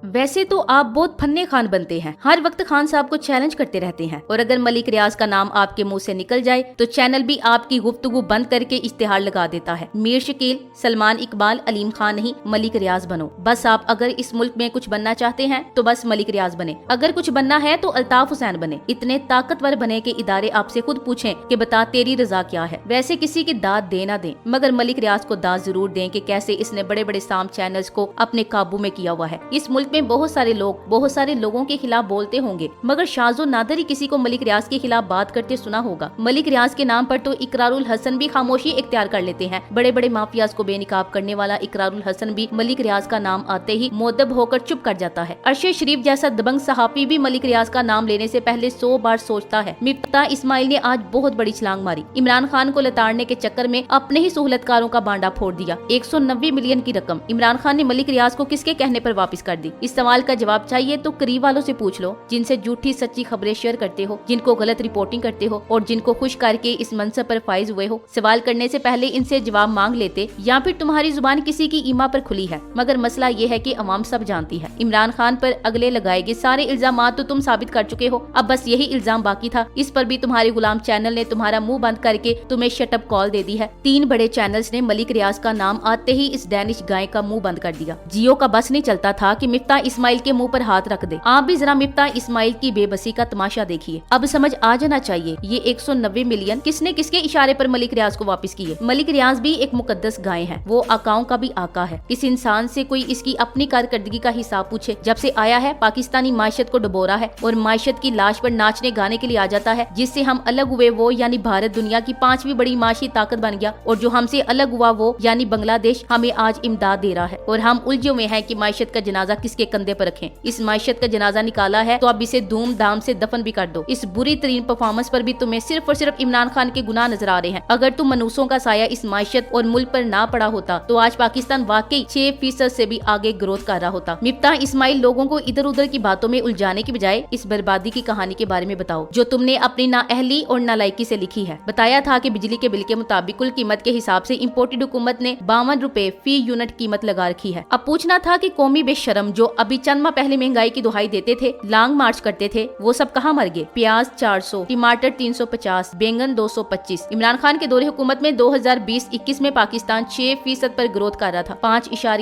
वैसे तो आप बहुत फन्ने खान बनते हैं, हर वक्त खान साहब को चैलेंज करते रहते हैं, और अगर मलिक रियाज का नाम आपके मुंह से निकल जाए तो चैनल भी आपकी गुफ्तगू बंद करके इश्तिहार लगा देता है। मीर शकील, सलमान इकबाल, अलीम खान नहीं, मलिक रियाज बनो। बस आप अगर इस मुल्क में कुछ बनना चाहते हैं तो बस मलिक रियाज बने, अगर कुछ बनना है तो अल्ताफ हुसैन बने। इतने ताकतवर बने कि इदारे आपसे खुद पूछें कि बता तेरी रजा क्या है। वैसे किसी की दाद दे ना दें, मगर मलिक रियाज को दाद जरूर दें कि कैसे इसने बड़े बड़े साम चैनल्स को अपने काबू में किया हुआ है। इस मुल्क में बहुत सारे लोगों के खिलाफ बोलते होंगे, मगर शाजो नादर ही किसी को मलिक रियाज के खिलाफ बात करते सुना होगा। मलिक रियाज के नाम पर तो इकरारुल हसन भी खामोशी इख्तियार कर लेते हैं। बड़े बड़े माफियाज को बेनिकाब करने वाला इकरारुल हसन भी मलिक रियाज का नाम आते ही मुअद्दब होकर चुप कर जाता है। अरशद शरीफ जैसा दबंग सहाफी भी मलिक रियाज का नाम लेने से पहले 100 बार सोचता है। मिफ्ता इस्माइल ने आज बहुत बड़ी छलांग मारी। इमरान खान को लताड़ने के चक्कर में अपने ही सहूलतकारों का बांडा फोड़ दिया। 190 मिलियन की रकम इमरान खान ने मलिक रियाज को किसके कहने पर वापस कर दी? इस सवाल का जवाब चाहिए तो करीब वालों से पूछ लो, जिनसे झूठी सच्ची खबरें शेयर करते हो, जिनको गलत रिपोर्टिंग करते हो और जिनको खुश करके इस मनसब पर फाइज हुए हो। सवाल करने से पहले इनसे जवाब मांग लेते, या फिर तुम्हारी जुबान किसी की ईमा पर खुली है। मगर मसला ये है कि अवाम सब जानती है। इमरान खान पर अगले लगाए गए सारे इल्जाम तो तुम साबित कर चुके हो, अब बस यही इल्जाम बाकी था। इस पर भी तुम्हारे गुलाम चैनल ने तुम्हारा मुंह बंद करके तुम्हें शटअप कॉल दे दी है। 3 बड़े चैनल्स ने मलिक रियाज का नाम आते ही इस डैनिश गाय का मुंह बंद कर दिया। जियो का बस नहीं चलता था कि मिफ्ता इस्माइल के मुंह पर हाथ रख दे। आप भी जरा मिफ्ता इस्माइल की बेबसी का तमाशा देखिए। अब समझ आ जाना चाहिए ये 190 मिलियन किसने किसके इशारे पर मलिक रियाज को वापस किए। मलिक रियाज भी एक मुकद्दस गाय है, वो आकाओं का भी आका है। इस इंसान से कोई इसकी अपनी कारकर्दगी का हिसाब पूछे। जब से आया है पाकिस्तानी माशत को डुबोरा है और माशत की लाश पर नाचने गाने के लिए आ जाता है। जिससे हम अलग हुए वो यानी भारत दुनिया की 5वीं बड़ी माशी ताकत बन गया, और जो हमसे अलग हुआ वो यानी बांग्लादेश हमें आज इमदाद दे रहा है। और हम उलझे में हैं कि माशत का जनाजा किसके कंधे पर रखें। इस माशत का जनाजा निकाला है तो अब इसे धूमधाम से दफन भी कर दो। इस बुरी तरीन परफॉर्मेंस पर भी तुम्हें सिर्फ और सिर्फ इमरान खान के गुनाह नजर आ रहे हैं। अगर तुम मनूसों का साया इस माशत और मुल्क पर ना पड़ा होता तो आज पाकिस्तान वाकई 6% से भी आगे ग्रोथ कर रहा होता। मिफ्ता इस्माइल, लोगों को इधर उधर की बातों में उलझाने की बजाय इस बर्बादी की कहानी के बारे में बताओ जो तुमने अपनी नाअहली और नालायकी से लिखी है। बताया था कि बिजली के बिल के मुताबिक कुल कीमत के हिसाब से इम्पोर्टेड हुकूमत ने 52 रुपए फी यूनिट कीमत लगा रखी है। अब पूछना था कि कौमी बेशरम जो अभी चंद माह पहले महंगाई की दुहाई देते थे, लॉन्ग मार्च करते थे, वो सब कहाँ मर गए? प्याज 400, टमाटर 350, बैंगन 225। इमरान खान के दौरे हुकूमत में 2020-21 में पाकिस्तान 6% पर ग्रोथ कर रहा था। 5.6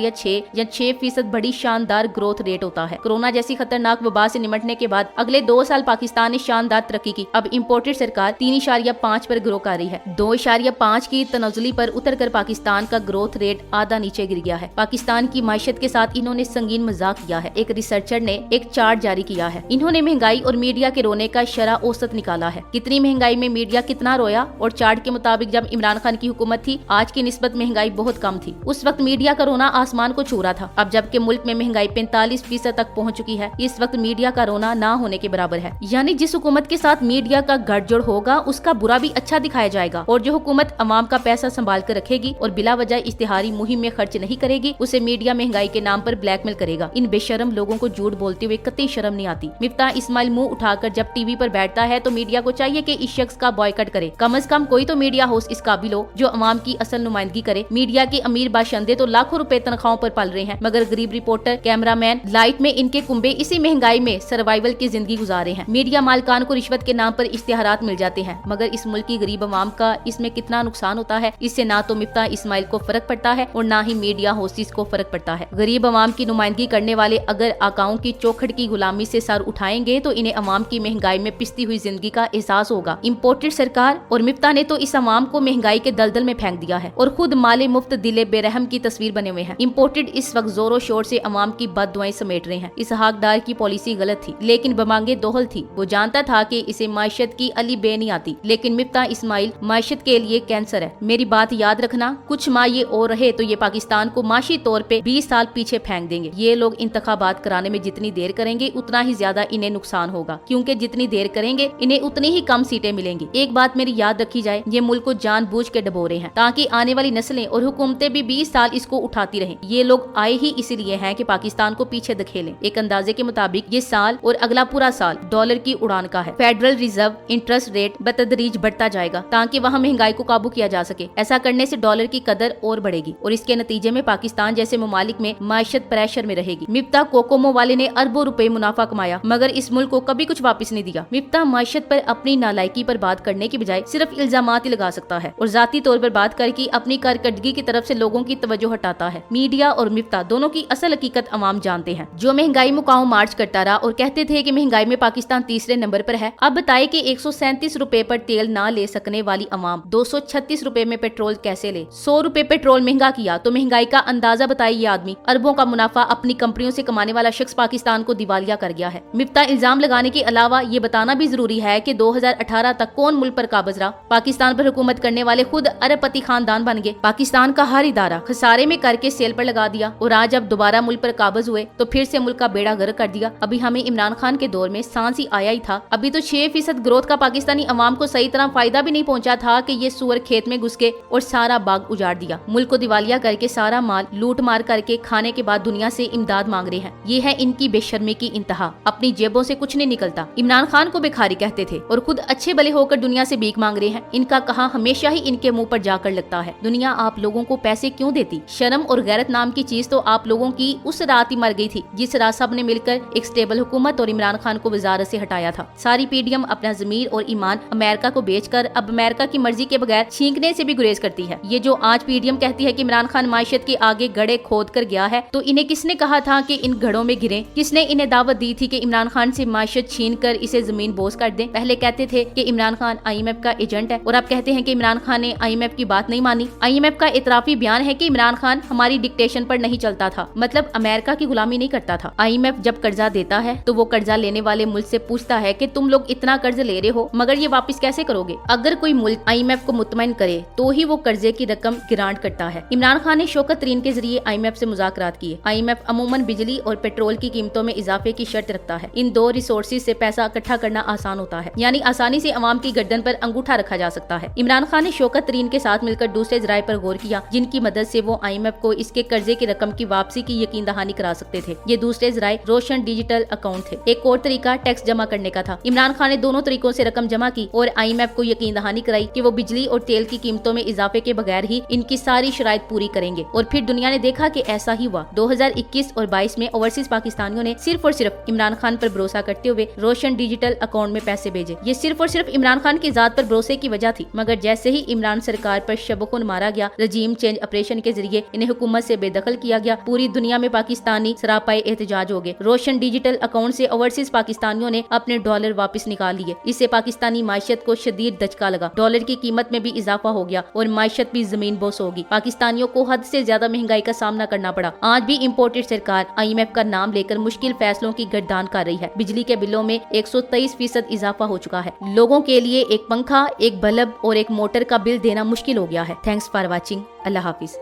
या 6% बड़ी शानदार ग्रोथ रेट होता है। कोरोना जैसी खतरनाक वबा से निमटने के बाद अगले 2 साल पाकिस्तान ने शानदार तरक्की की। अब इम्पोर्टेड सरकार 3.5 पर ग्रो कर रही है। 2.5 की तनज़ुली पर उतर कर पाकिस्तान का ग्रोथ रेट आधा नीचे गिर गया है। पाकिस्तान की माशत के साथ इन्होंने संगीन मजाक किया है। एक रिसर्चर ने एक चार्ट जारी किया है। इन्होंने महंगाई और मीडिया के रोने का शरह औसत निकाला है। कितनी महंगाई में मीडिया कितना रोया, और चार्ट के मुताबिक जब इमरान खान की हुकूमत थी आज की निस्बत महंगाई बहुत कम थी। उस वक्त मीडिया का रोना आसमान को छू रहा था। अब जबकि मुल्क में महंगाई 45% तक पहुंच चुकी है, इस वक्त मीडिया का रोना ना होने के बराबर है। यानी जिस हुकूमत के साथ मीडिया का गठजोड़ होगा उसका बुरा भी अच्छा दिखाया जाएगा, और जो हुकूमत अवाम का पैसा संभाल कर रखेगी और बिला वजह इश्तिहारी मुहिम में खर्च नहीं करेगी उसे मीडिया महंगाई के नाम पर ब्लैकमेल करेगा। इन बेशरम लोगों को झूठ बोलते हुए कतई शर्म नहीं आती। मिफ्ता इस्माइल मुंह उठाकर जब टीवी पर बैठता है तो मीडिया को चाहिए कि इस शख्स का बॉयकट करे। कम से कम कोई तो मीडिया हाउस इस काबिल हो जो अवाम की असल नुमाइंदगी करे। मीडिया के अमीर बाशिंदे तो लाखों रुपए तनख्वाहों पर पल रहे हैं, मगर गरीब रिपोर्टर, कैमरामैन, लाइट में इनके कुंबे इसी महंगाई में सर्वाइवल की जिंदगी गुजार रहे हैं। मीडिया मालकान को रिश्वत के नाम पर इश्तिहारात मिल जाते हैं, मगर इस मुल्क की गरीब अवाम का इसमें कितना नुकसान होता है इससे ना तो मिफ्ता इस्माइल को फर्क पड़ता है और ना ही मीडिया हाउसेस को फर्क पड़ता है। गरीब अवाम की नुमाइंदगी करने वाले अगर आकाओं की चौखट की गुलामी से सर उठाएंगे तो इन्हें अवाम की महंगाई में पिसती हुई जिंदगी का एहसास होगा। इम्पोर्टेड सरकार और मिफ्ता ने तो इस अवाम को महंगाई के दलदल में फेंक दिया है और खुद माले मुफ्त दिले बेरहम की तस्वीर बने हुए हैं। इम्पोर्टेड इस वक्त जोरों शोर से अवाम की बददुआएं समेट रहे हैं। इस हकदार की पॉलिसी गलत थी लेकिन बमांगे दोहल थी। वो जानता था कि इसे माशत की अली बे नहीं आती, लेकिन मिफ्ता इस्माइल माशत के लिए कैंसर है। मेरी बात याद रखना, कुछ माह ये और रहे तो ये पाकिस्तान को माशी तौर पे 20 साल पीछे फेंक देंगे। ये लोग इंतखाबात कराने में जितनी देर करेंगे उतना ही ज्यादा इन्हें नुकसान होगा, क्योंकि जितनी देर करेंगे इन्हें उतनी ही कम सीटें मिलेंगी। एक बात मेरी याद रखी जाए, ये मुल्क को जानबूझ के डबो रहे हैं ताकि आने वाली नस्लें और हुकूमतें भी 20 साल इसको उठाती रहें। ये लोग आए ही इसीलिए हैं कि पाकिस्तान को पीछे धकेलें। एक अंदाजे के मुताबिक ये साल और अगला पूरा साल डॉलर की उड़ान का है। फेडरल रिजर्व इंटरेस्ट रेट बतदरीज बढ़ता जाएगा ताकि वहाँ महंगाई को काबू किया जा सके। ऐसा करने से डॉलर की कदर और बढ़ेगी और इसके नतीजे में पाकिस्तान जैसे ममालिक में माइशत प्रेशर में रहेगी। मिलेगी। मिफ्ता कोकोमो वाले ने अरबों रुपए मुनाफा कमाया मगर इस मुल्क को कभी कुछ वापस नहीं दिया। मिफ्ता माशियत पर अपनी नालायकी पर बात करने की बजाय सिर्फ इल्जामात ही लगा सकता है और जाती तौर पर बात करके अपनी कारकर्दगी की तरफ से लोगों की तवज्जो हटाता है। मीडिया और मिफ्ता दोनों की असल हकीकत अवाम जानते हैं। जो महंगाई मुकाम मार्च करता रहा और कहते थे कि महंगाई में पाकिस्तान तीसरे नंबर पर है, अब बताए कि 137 रुपए पर तेल ना ले सकने वाली अवाम 236 रुपए में पेट्रोल कैसे ले। 100 रुपए पेट्रोल महंगा किया तो महंगाई का अंदाजा बताए ये आदमी। अरबों का मुनाफा अपनी कंपनियों से कमाने वाला शख्स पाकिस्तान को दिवालिया कर गया है। मिफ्ता इल्जाम लगाने के अलावा ये बताना भी जरूरी है कि 2018 तक कौन मुल्क पर काबिज रहा। पाकिस्तान पर हुकूमत करने वाले खुद अरबपति खानदान बन गए। पाकिस्तान का हर इदारा खसारे में करके सेल पर लगा दिया और आज अब दोबारा मुल्क पर काबिज हुए तो फिर से मुल्क का बेड़ा गर्क कर दिया। अभी हमें इमरान खान के दौर में सांस ही आया ही था। अभी तो 6% ग्रोथ का पाकिस्तानी अवाम को सही तरह फायदा भी नहीं पहुंचा था कि ये सुअर खेत में घुस के और सारा बाग उजाड़ दिया। मुल्क को दिवालिया करके सारा माल लूट मार करके खाने के बाद दुनिया से इमदाद मांग रहे हैं। ये है इनकी बेशर्मी की इंतहा। अपनी जेबों से कुछ नहीं निकलता। इमरान खान को भिखारी कहते थे और खुद अच्छे भले होकर दुनिया से भीख मांग रहे हैं। इनका कहा हमेशा ही इनके मुंह पर जाकर लगता है। दुनिया आप लोगों को पैसे क्यों देती? शर्म और गैरत नाम की चीज तो आप लोगों की उस रात ही मर गई थी जिस रात सब ने मिलकर एक स्टेबल हुकूमत और इमरान खान को वजारत से हटाया था। सारी पीडीएम अपना जमीर और ईमान अमेरिका को बेचकर अब अमेरिका की मर्जी के बगैर छींकने से भी गुरेज करती है। ये जो आज पीडीएम कहती है कि इमरान खान माशियत के आगे गड्ढे खोद कर गया है, तो इन्हें किसने कहा था कि इन गड्ढों में गिरे? किसने इन्हें दावत दी थी कि इमरान खान से माशियत छीन कर इसे जमीन बोझ कर दें? पहले कहते थे कि इमरान खान IMF का एजेंट है और अब कहते हैं कि इमरान खान ने IMF की बात नहीं मानी। IMF का इतराफी बयान है कि इमरान खान हमारी डिक्टेशन पर नहीं चलता था, मतलब अमेरिका की गुलामी नहीं करता था। IMF जब कर्जा देता है तो वो कर्जा लेने वाले मुल्क से पूछता है कि तुम लोग इतना कर्ज ले रहे हो मगर ये वापस कैसे करोगे? अगर कोई मुल्क IMF को मुतमईन करे तो ही वो कर्जे की रकम ग्रांट करता है। इमरान खान ने शौकत तरीन के जरिए IMF से मुज़ाकरात किए। IMF अमूमन बिजली और पेट्रोल की कीमतों में इजाफे की शर्त रखता है। इन दो रिसोर्सेज से पैसा इकट्ठा करना आसान होता है, यानी आसानी से अवाम की गर्दन पर अंगूठा रखा जा सकता है। इमरान खान ने शौकत तरीन के साथ मिलकर दूसरे जराये पर गौर किया जिनकी मदद से वो IMF को इसके कर्जे की रकम की वापसी की यकीन दहानी करा सकते थे। ये दूसरे जराये रोशन डिजिटल अकाउंट थे। एक और तरीका टैक्स जमा करने का था। इमरान खान ने दोनों तरीकों से रकम जमा की और IMF को यकीन दहानी कराई कि वो बिजली और तेल की कीमतों में इजाफे के बगैर ही इनकी सारी शराइत पूरी करेंगे और फिर दुनिया ने देखा कि ऐसा ही हुआ। 2021 और 22 में ओवरसीज पाकिस्तानियों ने सिर्फ और सिर्फ इमरान खान पर भरोसा करते हुए रोशन डिजिटल अकाउंट में पैसे भेजे। ये सिर्फ और सिर्फ इमरान खान की जात पर भरोसे की वजह थी, मगर जैसे ही इमरान सरकार पर शबखुन मारा गया, रजीम चेंज ऑपरेशन के जरिए इन्हें हुकूमत से बेदखल किया गया, पूरी दुनिया में पाकिस्तानी सरापाए एहतजाज हो गए। रोशन डिजिटल अकाउंट से ओवरसीज पाकिस्तानियों ने अपने डॉलर वापस निकाल लिए। इससे पाकिस्तानी माशियत को शदीद दचका लगा। डॉलर की कीमत में भी इजाफा हो गया और माशियत भी जमीन बोस होगी। पाकिस्तानियों को हद से ज्यादा महंगाई का सामना करना पड़ा। आज भी इम्पोर्टेड सरकार IMF का नाम लेकर मुश्किल फैसलों की गर्दान कर रही है। बिजली के बिलों में 123% इजाफा हो चुका है। लोगों के लिए एक पंखा, एक बल्ब और एक मोटर का बिल देना मुश्किल हो गया है। Thanks for watching. Allah Hafiz.